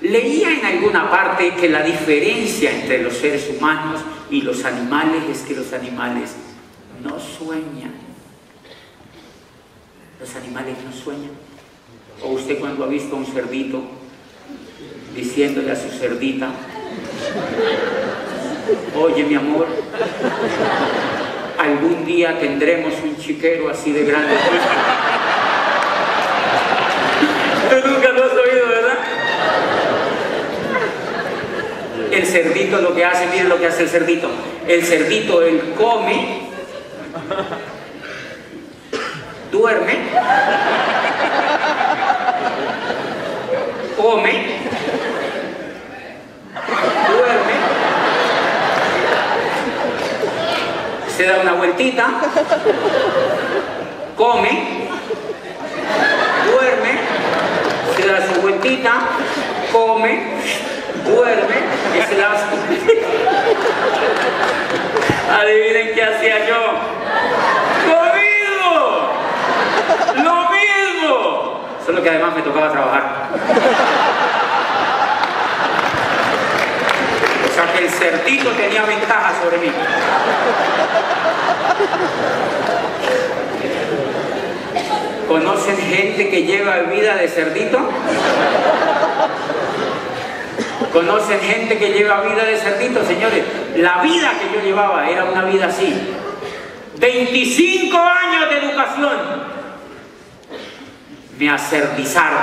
leía en alguna parte que la diferencia entre los seres humanos y los animales es que los animales no sueñan. Los animales no sueñan. O usted cuando ha visto a un cerdito diciéndole a su cerdita: oye mi amor, algún día tendremos un chiquero así de grande. Tú nunca lo has oído, ¿verdad? El cerdito lo que hace, miren lo que hace el cerdito. El cerdito, él come, duerme, come, duerme, se da una vueltita, come, duerme, se da su vueltita, come, duerme y se da su vueltita. Adivinen qué hacía yo. ¡Lo mismo! Solo que además me tocaba trabajar. O sea que el cerdito tenía ventaja sobre mí. ¿Conocen gente que lleva vida de cerdito? ¿Conocen gente que lleva vida de cerdito? Señores, la vida que yo llevaba era una vida así. 25 años de educación. Me acerdizaron.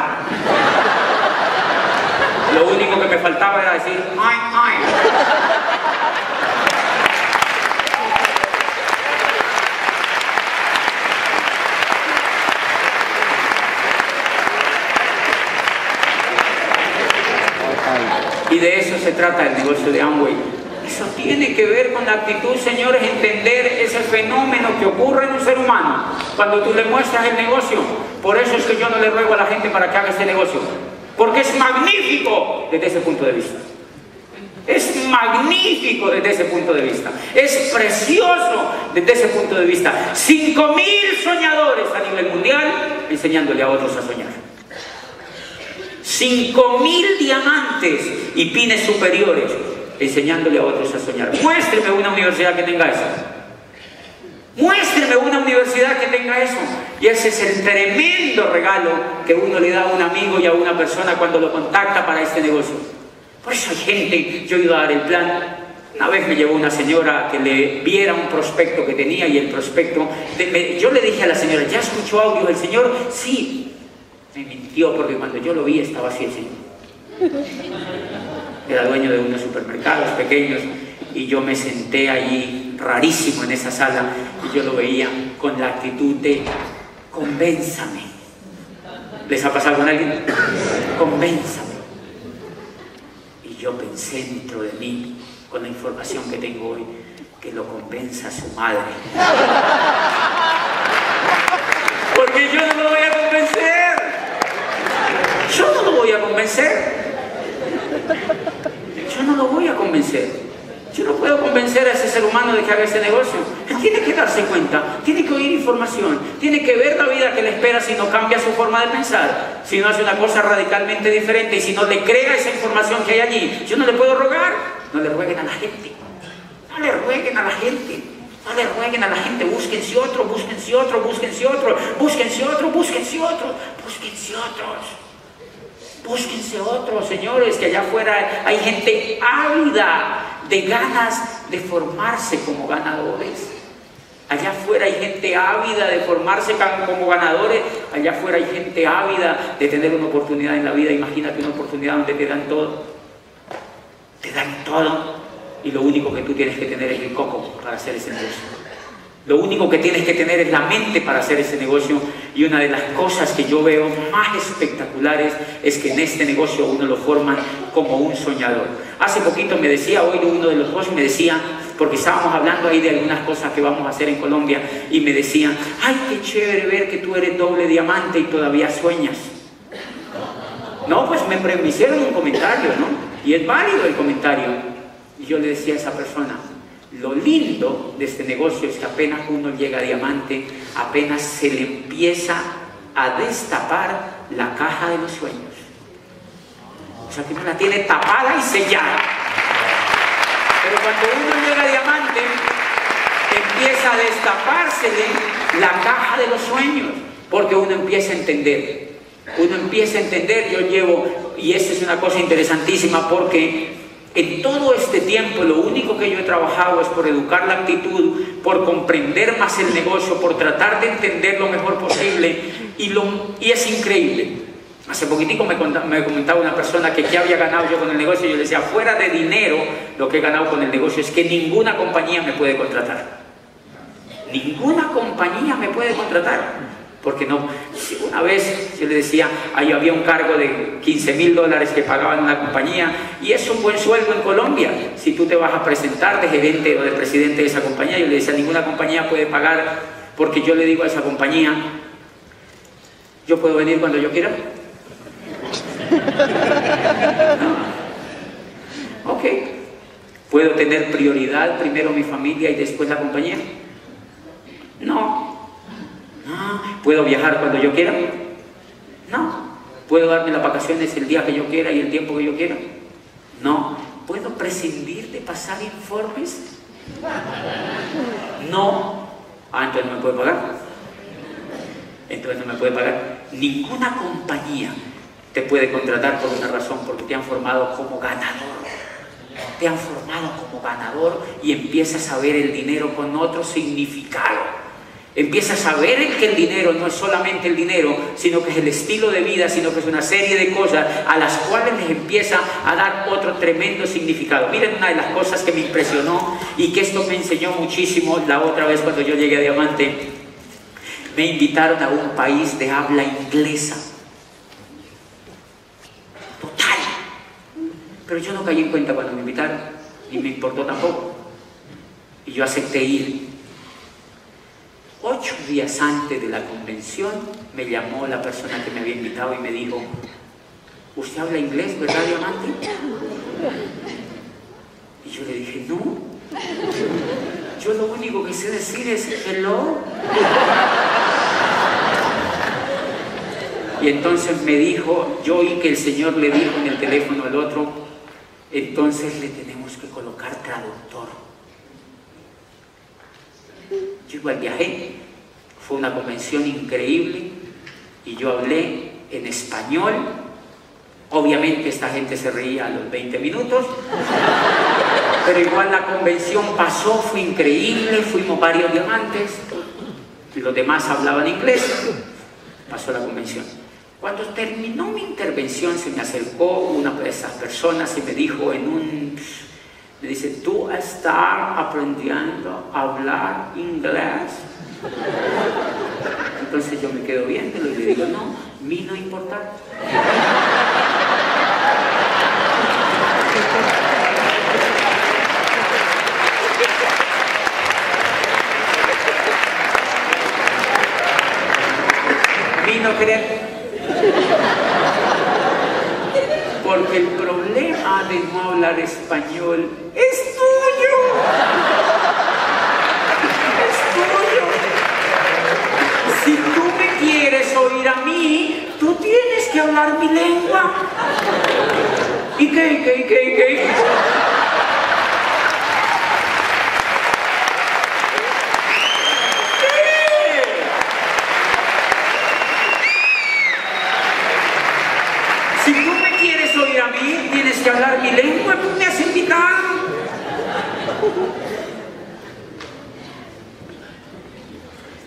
Lo único que me faltaba era decir ¡ay, ay! Y de eso se trata el negocio de Amway. Eso tiene que ver con la actitud, señores, entender ese fenómeno que ocurre en un ser humano cuando tú le muestras el negocio. Por eso es que yo no le ruego a la gente para que haga este negocio, porque es magnífico desde ese punto de vista. Es magnífico desde ese punto de vista. Es precioso desde ese punto de vista. 5.000 soñadores a nivel mundial enseñándole a otros a soñar. 5.000 diamantes y pines superiores enseñándole a otros a soñar. Muéstreme una universidad que tenga eso. Muéstreme una universidad que tenga eso. Y ese es el tremendo regalo que uno le da a un amigo y a una persona cuando lo contacta para este negocio. Por eso hay gente, yo iba a dar el plan. Una vez me llevó una señora que le viera un prospecto que tenía y el prospecto... yo le dije a la señora, ¿ya escuchó audio del señor? Sí. Me mintió porque cuando yo lo vi estaba así, así. Era dueño de unos supermercados pequeños y yo me senté allí rarísimo en esa sala y yo lo veía con la actitud de convénzame. ¿Les ha pasado con alguien? Convénzame. Y yo pensé dentro de mí, con la información que tengo hoy, que lo convenza a su madre. Porque yo no lo voy a convencer. Yo no lo voy a convencer. Yo no lo voy a convencer. Yo no puedo convencer a ese ser humano de que haga ese negocio. Él tiene que darse cuenta, tiene que oír información, tiene que ver la vida que le espera si no cambia su forma de pensar, si no hace una cosa radicalmente diferente y si no le crea esa información que hay allí. Yo no le puedo rogar. No le rueguen a la gente. No le rueguen a la gente. No le rueguen a la gente. Búsquense otro, búsquense otro, búsquense otro, búsquense otro, búsquense otro, búsquense otros. Búsquense otros, señores, que allá afuera hay gente ávida de ganas de formarse como ganadores. Allá afuera hay gente ávida de formarse como ganadores. Allá afuera hay gente ávida de tener una oportunidad en la vida. Imagínate una oportunidad donde te dan todo. Te dan todo. Y lo único que tú tienes que tener es el coco para hacer ese negocio. Lo único que tienes que tener es la mente para hacer ese negocio. Y una de las cosas que yo veo más espectaculares es que en este negocio uno lo forman como un soñador. Hace poquito me decía, hoy uno de los dos me decía, porque estábamos hablando ahí de algunas cosas que vamos a hacer en Colombia, y me decía, ay, qué chévere ver que tú eres doble diamante y todavía sueñas. No, pues me hicieron un comentario, ¿no? Y es válido el comentario. Y yo le decía a esa persona, lo lindo de este negocio es que apenas uno llega a diamante, apenas se le empieza a destapar la caja de los sueños. O sea, que uno la tiene tapada y sellada. Pero cuando uno llega a diamante, empieza a destapársele la caja de los sueños, porque uno empieza a entender. Uno empieza a entender, yo llevo, y esta es una cosa interesantísima, porque en todo este tiempo lo único que yo he trabajado es por educar la actitud, por comprender más el negocio, por tratar de entender lo mejor posible, y es increíble. Hace poquitico me comentaba una persona que qué había ganado yo con el negocio, y yo le decía, fuera de dinero, lo que he ganado con el negocio es que ninguna compañía me puede contratar. Ninguna compañía me puede contratar. Porque no, una vez yo le decía, ahí había un cargo de $15.000 que pagaban una compañía, y es un buen sueldo en Colombia. Si tú te vas a presentar de gerente o de presidente de esa compañía, yo le decía, ninguna compañía puede pagar, porque yo le digo a esa compañía, ¿yo puedo venir cuando yo quiera? No. Ok. ¿Puedo tener prioridad primero mi familia y después la compañía? No. ¿Puedo viajar cuando yo quiera? No. ¿Puedo darme las vacaciones el día que yo quiera y el tiempo que yo quiera? No. ¿Puedo prescindir de pasar informes? No. Entonces no me puede pagar. Entonces no me puede pagar. Ninguna compañía te puede contratar por una razón, porque te han formado como ganador. Te han formado como ganador y empiezas a ver el dinero con otro significado. Empiezas a ver que el dinero no es solamente el dinero, sino que es el estilo de vida, sino que es una serie de cosas a las cuales les empieza a dar otro tremendo significado. Miren una de las cosas que me impresionó y que esto me enseñó muchísimo la otra vez cuando yo llegué a Diamante. Me invitaron a un país de habla inglesa. Total. Pero yo no caí en cuenta cuando me invitaron, ni me importó tampoco. Y yo acepté ir. 8 días antes de la convención me llamó la persona que me había invitado y me dijo, ¿usted habla inglés, verdad, Diamante? Y yo le dije, no, yo lo único que sé decir es hello. Y entonces me dijo, yo oí que el Señor le dijo en el teléfono al otro, entonces le tenemos que colocar traductor. Yo igual viajé, fue una convención increíble y yo hablé en español. Obviamente esta gente se reía a los 20 minutos, pero igual la convención pasó, fue increíble, fuimos varios diamantes, y los demás hablaban inglés, pasó la convención. Cuando terminó mi intervención se me acercó una de esas personas y me dijo me dice, ¿tú estás aprendiendo a hablar inglés? Entonces yo me quedo viéndolo y le digo, no, a mí no importa. A mí no querer. Porque el problema de no hablar español es tuyo. hablar mi lengua. ¿Y qué? Si tú me quieres oír a mí, tienes que hablar mi lengua. Tú me has invitado.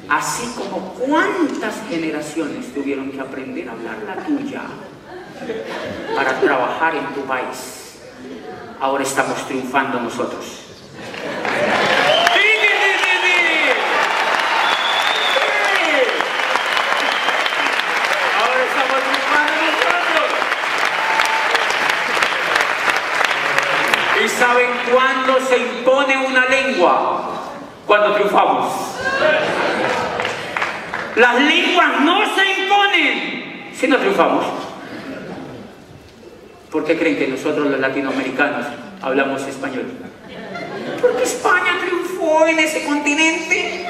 Así como cuántas generaciones tuvieron que aprender a hablar la tuya para trabajar en tu país. Ahora estamos triunfando nosotros. Ahora estamos triunfando nosotros. ¿Y saben cuándo se impone una lengua? Cuando triunfamos. Las lenguas no se imponen si no triunfamos. ¿Por qué creen que nosotros los latinoamericanos hablamos español? Porque España triunfó en ese continente.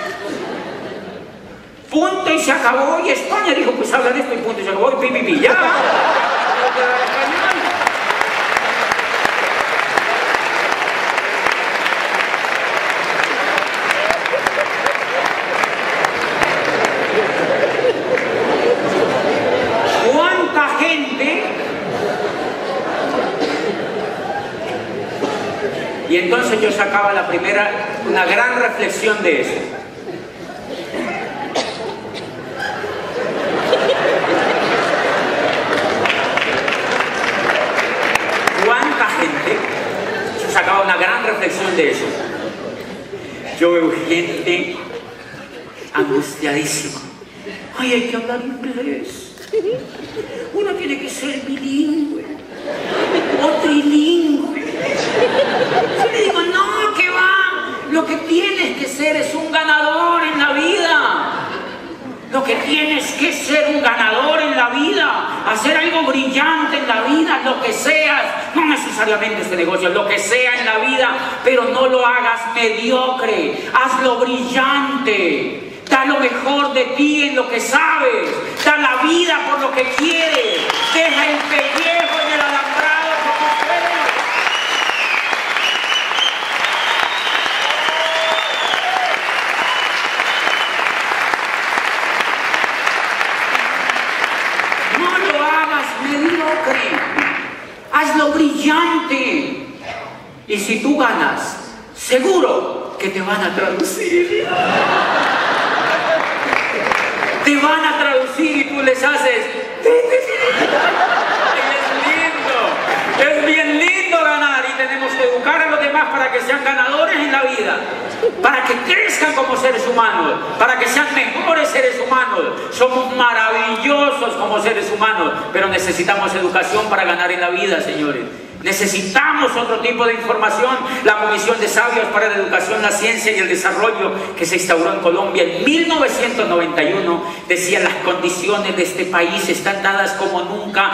Punto y se acabó. Y España dijo, pues habla de esto y punto y se acabó. Y pi, ya. Y entonces yo sacaba una gran reflexión de eso. ¿Cuánta gente? Yo sacaba una gran reflexión de eso. Yo veo gente angustiadísima. Ay, hay que hablar inglés. Uno tiene que ser bilingüe o trilingüe. Yo le digo, no, que va. Lo que tienes que ser es un ganador en la vida. Lo que tienes que ser un ganador en la vida. Hacer algo brillante en la vida, lo que seas. No necesariamente este negocio, lo que sea en la vida. Pero no lo hagas mediocre. Hazlo brillante. Da lo mejor de ti en lo que sabes. Da la vida por lo que quieres. Deja el pellejo en el alambrado por tus sueños. No lo hagas mediocre. Hazlo brillante. Y si tú ganas, seguro que te van a traducir. Te van a traducir y tú les haces. Es bien lindo ganar y tenemos que educar a los demás para que sean ganadores en la vida, para que crezcan como seres humanos, para que sean mejores seres humanos. Somos maravillosos como seres humanos, pero necesitamos educación para ganar en la vida, señores. Necesitamos otro tipo de información. La Comisión de Sabios para la Educación, la Ciencia y el Desarrollo, que se instauró en Colombia en 1991, decía: las condiciones de este país están dadas como nunca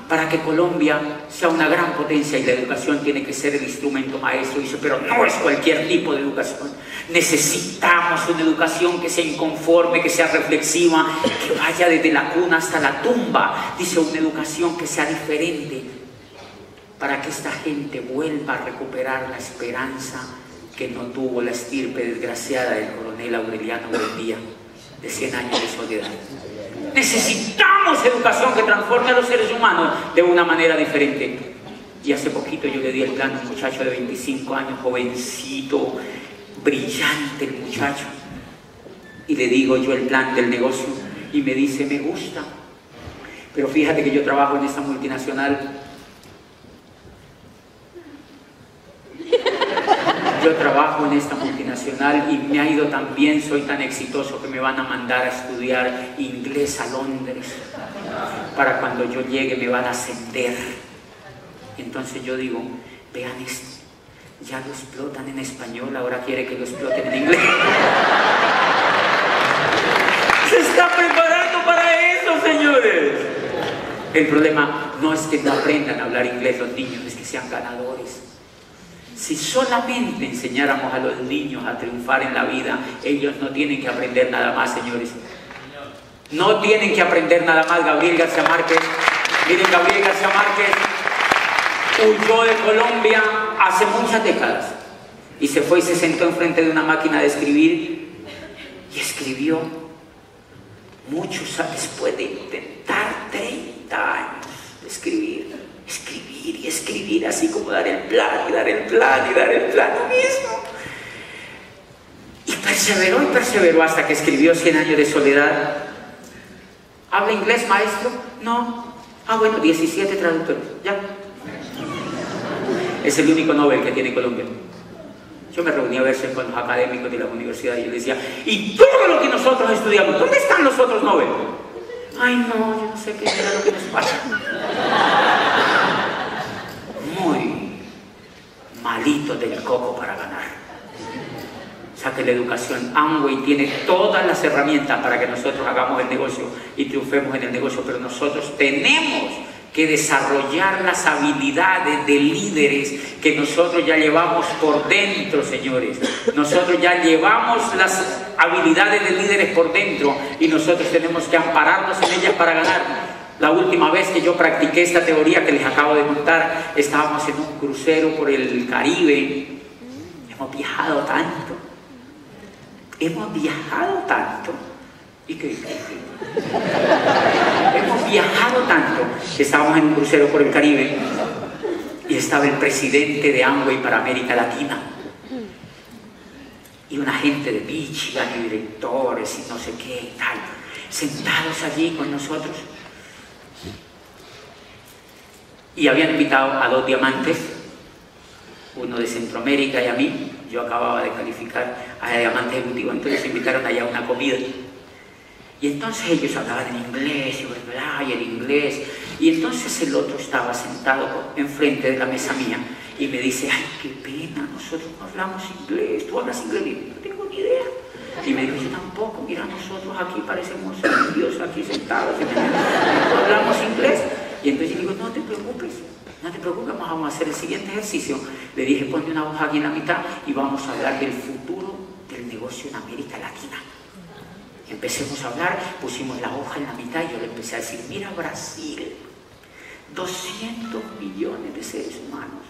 para que Colombia sea una gran potencia, y la educación tiene que ser el instrumento maestro. Dice, pero no es cualquier tipo de educación. Necesitamos una educación que sea inconforme, que sea reflexiva, que vaya desde la cuna hasta la tumba. Dice, una educación que sea diferente, para que esta gente vuelva a recuperar la esperanza que no tuvo la estirpe desgraciada del coronel Aureliano Buendía, de 100 años de soledad. Necesitamos educación que transforme a los seres humanos de una manera diferente. Y hace poquito yo le di el plan a un muchacho de 25 años, jovencito, brillante el muchacho. Y le digo yo el plan del negocio y me dice, me gusta. Pero fíjate que yo trabajo en esta multinacional. Yo trabajo en esta multinacional y me ha ido tan bien, soy tan exitoso que me van a mandar a estudiar inglés a Londres. Para cuando yo llegue me van a ascender. Entonces yo digo, vean esto, ya lo explotan en español, ahora quiere que lo exploten en inglés. Se está preparando para eso, señores. El problema no es que no aprendan a hablar inglés los niños, es que sean ganadores. Si solamente enseñáramos a los niños a triunfar en la vida, ellos no tienen que aprender nada más, señores. No tienen que aprender nada más. Gabriel García Márquez Miren, Gabriel García Márquez huyó de Colombia hace muchas décadas y se fue y se sentó enfrente de una máquina de escribir y escribió muchos después de intentar 30 años de escribir y escribir, así como dar el plan y dar el plan y dar el plan lo mismo. Y perseveró hasta que escribió 100 años de soledad. ¿Habla inglés, maestro? No. Ah, bueno, 17 traductores, ya. Es el único Nobel que tiene Colombia. Yo me reunía a veces con los académicos de la universidad y yo les decía, ¿y todo lo que nosotros estudiamos, dónde están los otros Nobel? Ay, no, yo no sé qué era lo que nos pasa. Muy malito del coco para ganar. O sea que la educación, Amway tiene todas las herramientas para que nosotros hagamos el negocio y triunfemos en el negocio, pero nosotros tenemos que desarrollar las habilidades de líderes que nosotros ya llevamos por dentro, señores. Nosotros ya llevamos las habilidades de líderes por dentro y nosotros tenemos que ampararnos en ellas para ganar. La última vez que yo practiqué esta teoría que les acabo de contar, estábamos en un crucero por el Caribe. Hemos viajado tanto. ¿Y qué? Hemos viajado tanto que estábamos en un crucero por el Caribe y estaba el presidente de Amway para América Latina y una gente de Michigan y directores y no sé qué y tal, sentados allí con nosotros y habían invitado a 2 diamantes, uno de Centroamérica y a mí. Yo acababa de calificar a diamante ejecutivo, entonces invitaron allá a una comida. Y entonces ellos hablaban en inglés, y en inglés. Y entonces el otro estaba sentado enfrente de la mesa mía y me dice, ay, qué pena, nosotros no hablamos inglés, ¿tú hablas inglés? Y no tengo ni idea. Y me dijo, yo tampoco, mira, nosotros aquí parecemos indios, aquí sentados, no hablamos inglés. Y entonces yo digo, no te preocupes, vamos a hacer el siguiente ejercicio. Le dije, ponte una hoja aquí en la mitad y vamos a hablar del futuro del negocio en América Latina. Empecemos a hablar, pusimos la hoja en la mitad y yo le empecé a decir, mira Brasil, 200 millones de seres humanos,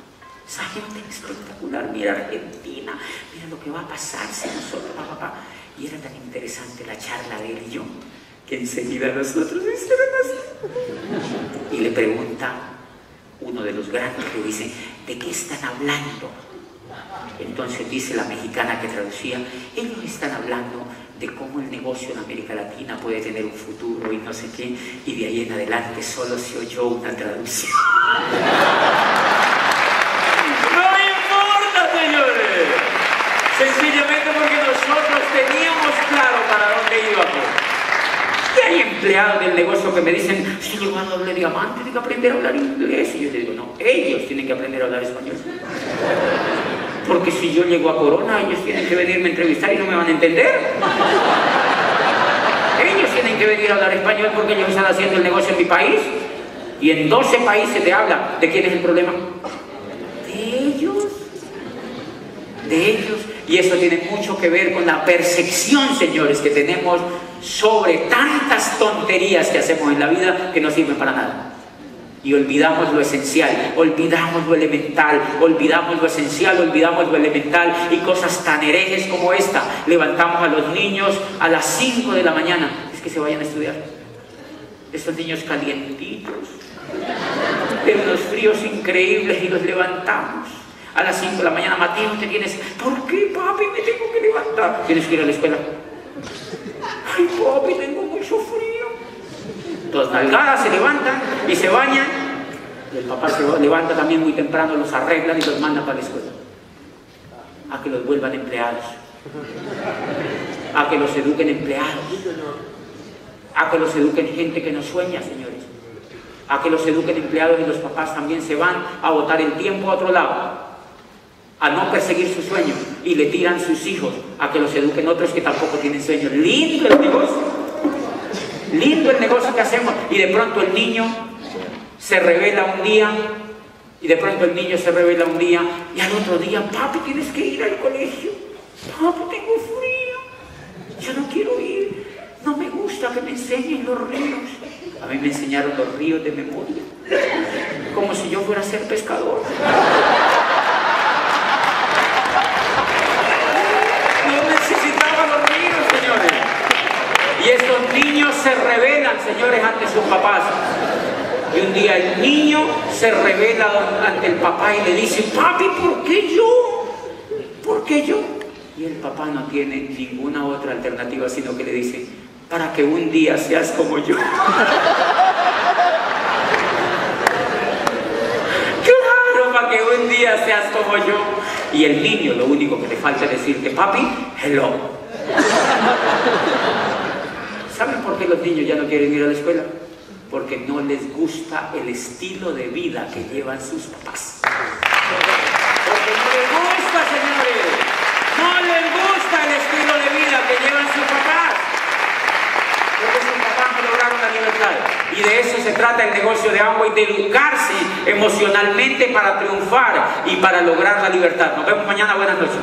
esa gente espectacular, mira Argentina, mira lo que va a pasar si nosotros, papá. Y era tan interesante la charla de él y yo, que enseguida nosotros hicieron así. Y le pregunta uno de los grandes, le dice, ¿de qué están hablando? Entonces dice la mexicana que traducía, ellos están hablando de cómo el negocio en América Latina puede tener un futuro y no sé qué, y de ahí en adelante solo se oyó una traducción. ¡No importa, señores! Sencillamente porque nosotros teníamos claro para dónde íbamos. Y hay empleados del negocio que me dicen, si yo a doble diamante, tengo que aprender a hablar inglés. Y yo les digo, no, ellos tienen que aprender a hablar español. Porque si yo llego a Corona, ellos tienen que venirme a entrevistar y no me van a entender. Ellos tienen que venir a hablar español porque ellos están haciendo el negocio en mi país. Y en 12 países te habla. ¿De quién es el problema? De ellos. De ellos. Y eso tiene mucho que ver con la percepción, señores, que tenemos sobre tantas tonterías que hacemos en la vida que no sirven para nada. Y olvidamos lo esencial, olvidamos lo elemental, olvidamos lo esencial, olvidamos lo elemental y cosas tan herejes como esta. Levantamos a los niños a las 5 de la mañana, es que se vayan a estudiar. Estos niños calientitos, de unos fríos increíbles y los levantamos. A las 5 de la mañana, Mateo, te tienes, ¿por qué, papi, me tengo que levantar? Tienes que ir a la escuela. Ay, papi, tengo mucho frío. Dos nalgadas, se levantan y se bañan. Y el papá se levanta también muy temprano, los arreglan y los manda para la escuela. A que los vuelvan empleados. A que los eduquen empleados. A que los eduquen gente que no sueña, señores. A que los eduquen empleados y los papás también se van a botar el tiempo a otro lado, a no perseguir sus sueños y le tiran sus hijos a que los eduquen otros que tampoco tienen sueños. Lindo el negocio. Lindo el negocio que hacemos. Y de pronto el niño se revela un día, y al otro día, papi, tienes que ir al colegio. Papi, tengo frío, yo no quiero ir. no me gusta que me enseñen los ríos. A mí me enseñaron los ríos de memoria, como si yo fuera a ser pescador. No necesitaba los ríos, señores. Y estos niños se rebelan, señores, ante sus papás. Y un día el niño se revela ante el papá y le dice: papi, ¿por qué yo? ¿Por qué yo? Y el papá no tiene ninguna otra alternativa, sino que le dice: para que un día seas como yo. Claro, para que un día seas como yo. Y el niño lo único que le falta es decirte: papi, hello. ¿Saben por qué los niños ya no quieren ir a la escuela? Porque no les gusta el estilo de vida que llevan sus papás. Porque no les gusta, señores. No les gusta el estilo de vida que llevan sus papás. Porque sus papás no lograron la libertad. Y de eso se trata el negocio de Amway, de educarse emocionalmente para triunfar y para lograr la libertad. Nos vemos mañana. Buenas noches.